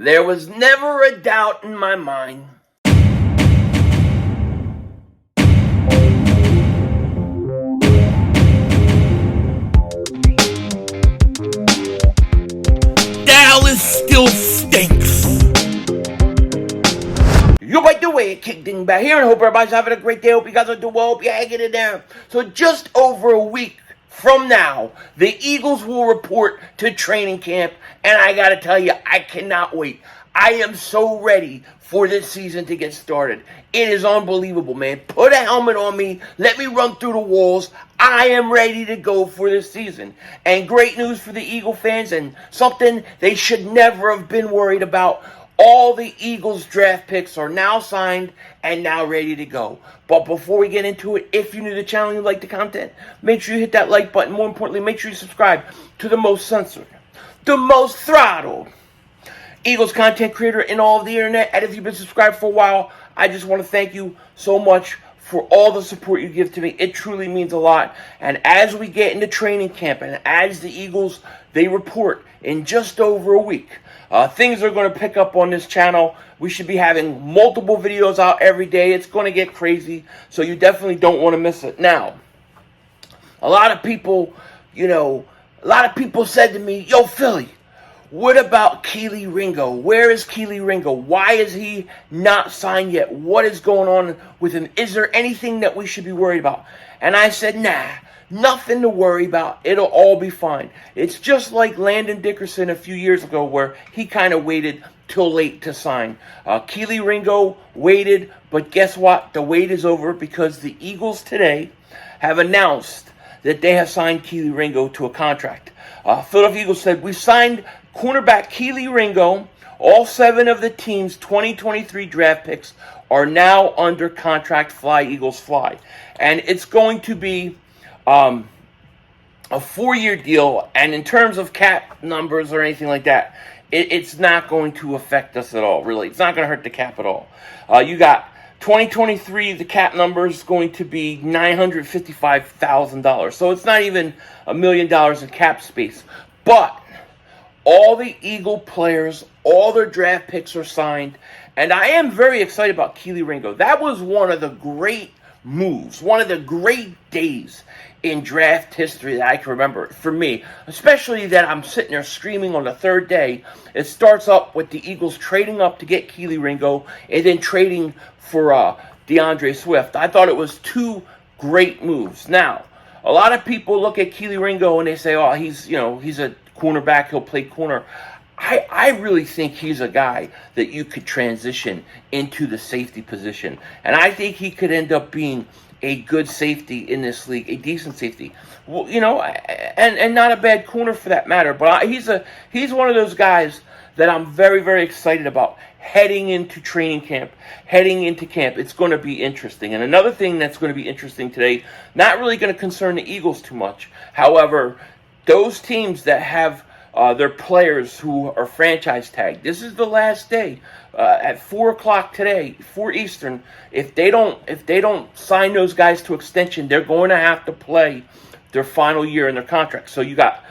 There was never a doubt in my mind. Dallas still stinks. You by the way, Kick Dingbat here, and I hope everybody's having a great day. Hope you guys are doing well. Hope you're hanging in there. So just over a week from now, the Eagles will report to training camp, and I gotta tell you, I cannot wait. I am so ready for this season to get started. It is unbelievable, man. Put a helmet on me. Let me run through the walls. I am ready to go for this season. And great news for the Eagle fans, and something they should never have been worried about. All the Eagles draft picks are now signed and now ready to go. But before we get into it, if you're new to the channel and you like the content, make sure you hit that like button. More importantly, make sure you subscribe to the most censored, the most throttled Eagles content creator in all of the internet. And if you've been subscribed for a while, I just want to thank you so much for all the support you give to me. It truly means a lot. And as we get into training camp and as the Eagles, they report in just over a week, things are going to pick up on this channel. We should be having multiple videos out every day. It's going to get crazy, so you definitely don't want to miss it. Now, a lot of people said to me, yo, Philly, what about Kelee Ringo? Where is Kelee Ringo? Why is he not signed yet? What is going on with him? Is there anything that we should be worried about? And I said, nah, nothing to worry about. It'll all be fine. It's just like Landon Dickerson a few years ago where he kind of waited till late to sign. Kelee Ringo waited, but guess what? The wait is over because the Eagles today have announced that they have signed Kelee Ringo to a contract. Philadelphia Eagles said, we signed cornerback Kelee Ringo. All 7 of the team's 2023 draft picks are now under contract. Fly, Eagles, fly. And it's going to be a 4-year deal. And in terms of cap numbers or anything like that, it's not going to affect us at all, really. It's not going to hurt the cap at all. You got 2023, the cap number is going to be $955,000. So it's not even $1 million in cap space. But all the Eagle players, all their draft picks are signed. And I am very excited about Kelee Ringo. That was one of the great moves, one of the great days in draft history that I can remember for me, especially that I'm sitting there screaming on the third day. It starts up with the Eagles trading up to get Kelee Ringo and then trading for DeAndre Swift. I thought it was 2 great moves. Now, a lot of people look at Kelee Ringo and they say, oh, he's a cornerback, he'll play corner. I really think he's a guy that you could transition into the safety position. And I think he could end up being a good safety in this league, a decent safety. Well, and not a bad corner for that matter. But he's one of those guys that I'm very, very excited about heading into training camp, heading into camp. It's going to be interesting. And another thing that's going to be interesting today, not really going to concern the Eagles too much. However, those teams that have their players who are franchise tagged, this is the last day at 4 o'clock today, 4 Eastern. If they don't sign those guys to extension, they're going to have to play their final year in their contract. So you got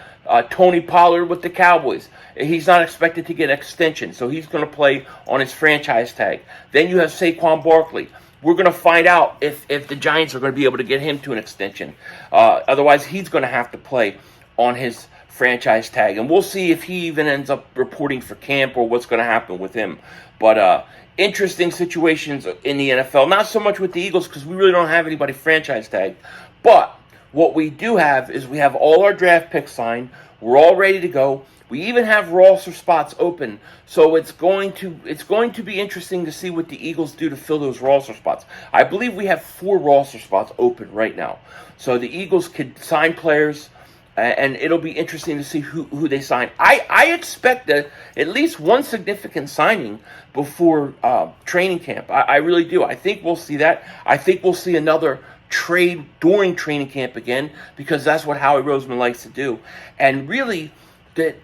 Tony Pollard with the Cowboys. He's not expected to get an extension, so he's going to play on his franchise tag. Then you have Saquan Barkley. We're going to find out if the Giants are going to be able to get him to an extension. Otherwise, he's going to have to play on his franchise tag. And we'll see if he even ends up reporting for camp or what's going to happen with him. But interesting situations in the NFL. Not so much with the Eagles because we really don't have anybody franchise tagged. But what we do have is we have all our draft picks signed. We're all ready to go. We even have roster spots open. So it's going to be interesting to see what the Eagles do to fill those roster spots. I believe we have 4 roster spots open right now. So the Eagles could sign players, and it'll be interesting to see who they sign. I expect at least one significant signing before training camp. I really do. I think we'll see that. I think we'll see another trade during training camp again, because that's what Howie Roseman likes to do. And really, that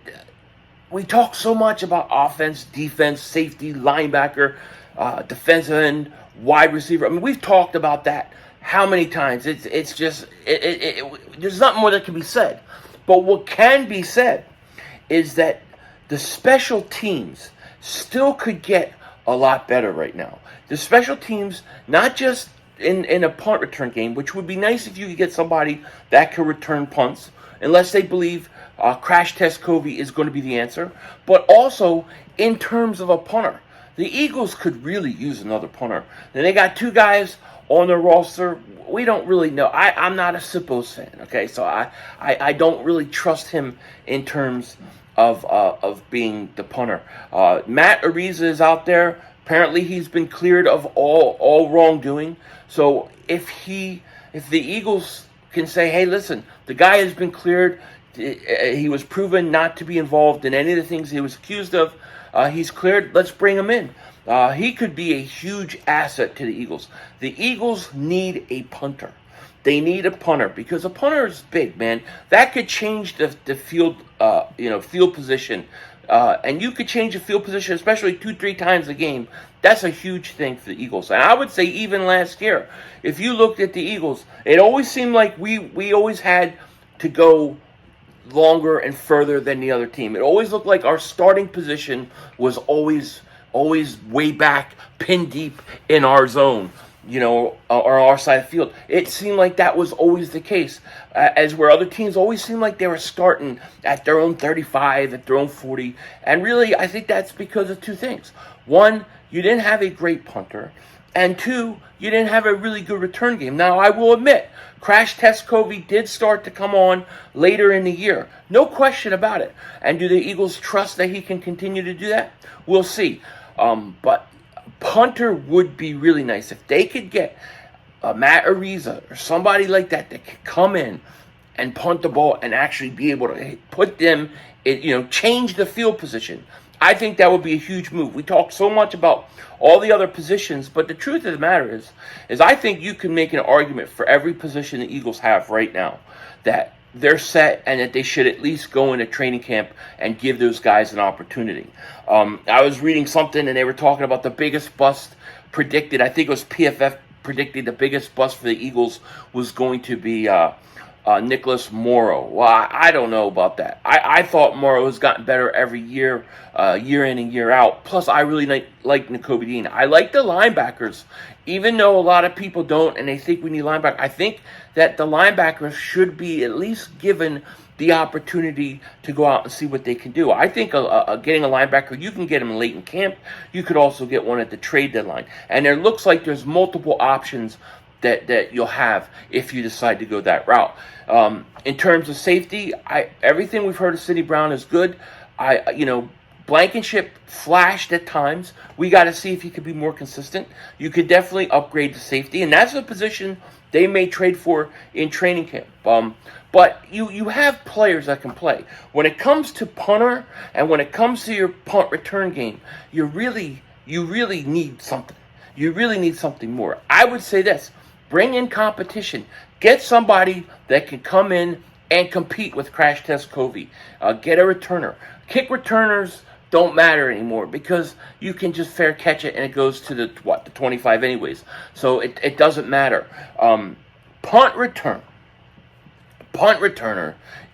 we talk so much about offense, defense, safety, linebacker, defensive end, wide receiver. I mean, we've talked about that how many times. It's just there's nothing more that can be said. But what can be said is that the special teams still could get a lot better right now. The special teams, not just in a punt return game, which would be nice if you could get somebody that could return punts, unless they believe Crash Test Covey is going to be the answer, but also in terms of a punter. The Eagles could really use another punter. And they got 2 guys on their roster. We don't really know. I'm not a Sippos fan, okay? So I don't really trust him in terms of being the punter. Matt Araiza is out there. Apparently he's been cleared of all wrongdoing. So if the Eagles can say, hey, listen, the guy has been cleared. He was proven not to be involved in any of the things he was accused of. He's cleared. Let's bring him in. He could be a huge asset to the Eagles. The Eagles need a punter. They need a punter because a punter is big, man. That could change the field, field position. And you could change the field position, especially 2-3 times a game. That's a huge thing for the Eagles. And I would say even last year, if you looked at the Eagles, it always seemed like we always had to go longer and further than the other team. It always looked like our starting position was always way back, pin deep in our zone, or our side of the field. It seemed like that was always the case, as where other teams always seemed like they were starting at their own 35, at their own 40. And really, I think that's because of 2 things. 1, you didn't have a great punter. And 2, you didn't have a really good return game. Now, I will admit, Crash Test Covey did start to come on later in the year. No question about it. And do the Eagles trust that he can continue to do that? We'll see. But punter would be really nice. If they could get Matt Araiza or somebody like that could come in and punt the ball and actually be able to put them in, change the field position. I think that would be a huge move. We talk so much about all the other positions, but the truth of the matter is I think you can make an argument for every position the Eagles have right now that they're set and that they should at least go into training camp and give those guys an opportunity. I was reading something and they were talking about the biggest bust predicted. I think it was PFF predicted the biggest bust for the Eagles was going to be Nicholas Morrow. Well, I don't know about that. I thought Morrow has gotten better every year, year in and year out. Plus, I really like Nakobe Dean. I like the linebackers, even though a lot of people don't, and they think we need linebackers. I think that the linebackers should be at least given the opportunity to go out and see what they can do. I think getting a linebacker, you can get him late in camp. You could also get one at the trade deadline. And it looks like there's multiple options that you'll have if you decide to go that route. In terms of safety, everything we've heard of Sidney Brown is good. Blankenship flashed at times. We got to see if he could be more consistent. You could definitely upgrade the safety, and that's a position they may trade for in training camp. But you have players that can play. When it comes to punter and when it comes to your punt return game, you really need something. You really need something more. I would say this. Bring in competition. Get somebody that can come in and compete with Crash Test Covey. Get a returner. Kick returners don't matter anymore because you can just fair catch it and it goes to the 25 anyways. So it doesn't matter. Punt returner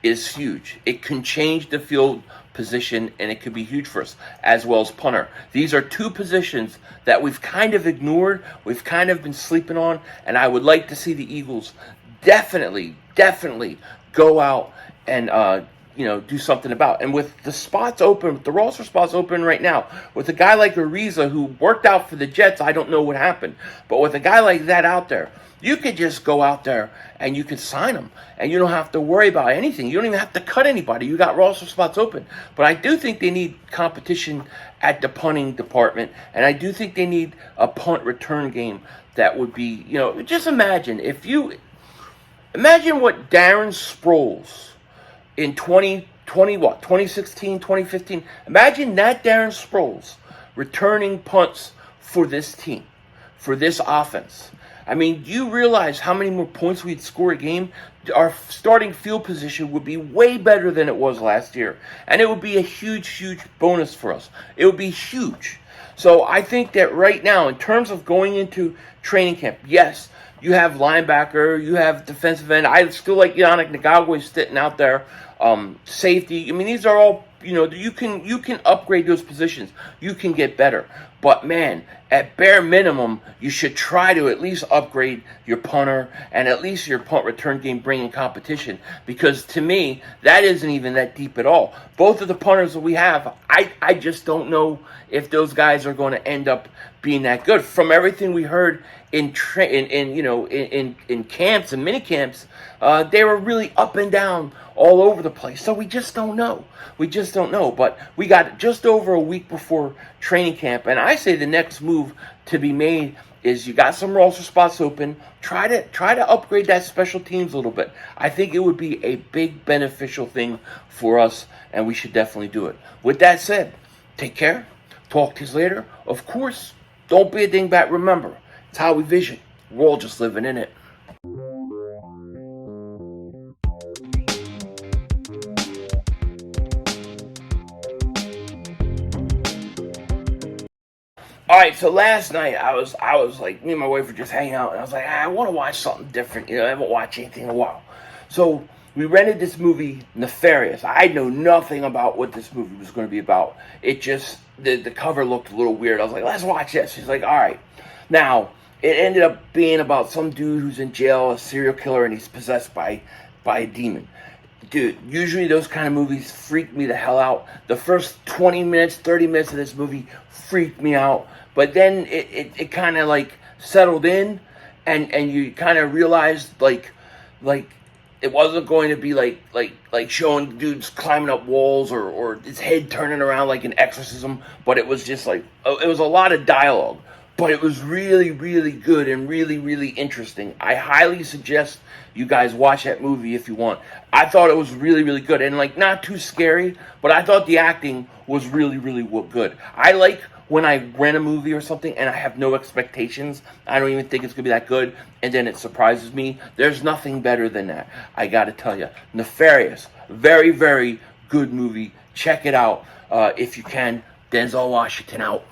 is huge. It can change the field position and it could be huge for us, as well as punter. These are 2 positions that we've kind of ignored, we've kind of been sleeping on, and I would like to see the Eagles definitely go out and do something about. And with the spots open, with the roster spots open right now, with a guy like Araiza who worked out for the Jets, I don't know what happened, but with a guy like that out there, you could just go out there and you could sign them, and you don't have to worry about anything. You don't even have to cut anybody. You got roster spots open. But I do think they need competition at the punting department, and I do think they need a punt return game that would be, just imagine what Darren Sproles in 2016, 2015. Imagine that Darren Sproles returning punts for this team, for this offense. I mean, do you realize how many more points we'd score a game? Our starting field position would be way better than it was last year. And it would be a huge bonus for us. It would be huge. So I think that right now, in terms of going into training camp, yes, you have linebacker, you have defensive end. I still like Yannick Ngakwe sitting out there. Safety. I mean, these are all you can upgrade those positions. You can get better. But man, at bare minimum, you should try to at least upgrade your punter and at least your punt return game bringing competition. Because to me, that isn't even that deep at all. Both of the punters that we have, I just don't know if those guys are going to end up being that good. From everything we heard in camps and mini camps, they were really up and down all over the place. So we just don't know. But we got just over a week before training camp, and I say the next move to be made is you got some roster spots open. Try to upgrade that special teams a little bit. I think it would be a big beneficial thing for us, and we should definitely do it. With that said, take care. Talk to you later. Of course, don't be a dingbat. Remember, it's how we vision. We're all just living in it. All right, so last night I was like, me and my wife were just hanging out, and I was like, I want to watch something different. I haven't watched anything in a while. So we rented this movie, Nefarious. I know nothing about what this movie was going to be about. It just, the cover looked a little weird. I was like, let's watch this. She's like, all right. Now, it ended up being about some dude who's in jail, a serial killer, and he's possessed by a demon. Dude, usually those kind of movies freak me the hell out. The first 20 minutes, 30 minutes of this movie freaked me out. But then it kind of like settled in, and you kind of realized like it wasn't going to be like showing dudes climbing up walls or his head turning around like an exorcism. But it was just like, it was a lot of dialogue. But it was really, really good and really, really interesting. I highly suggest you guys watch that movie if you want. I thought it was really, really good. And, like, not too scary, but I thought the acting was really, really good. I like when I rent a movie or something and I have no expectations. I don't even think it's going to be that good. And then it surprises me. There's nothing better than that. I got to tell you. Nefarious. Very, very good movie. Check it out if you can. Denzel Washington out.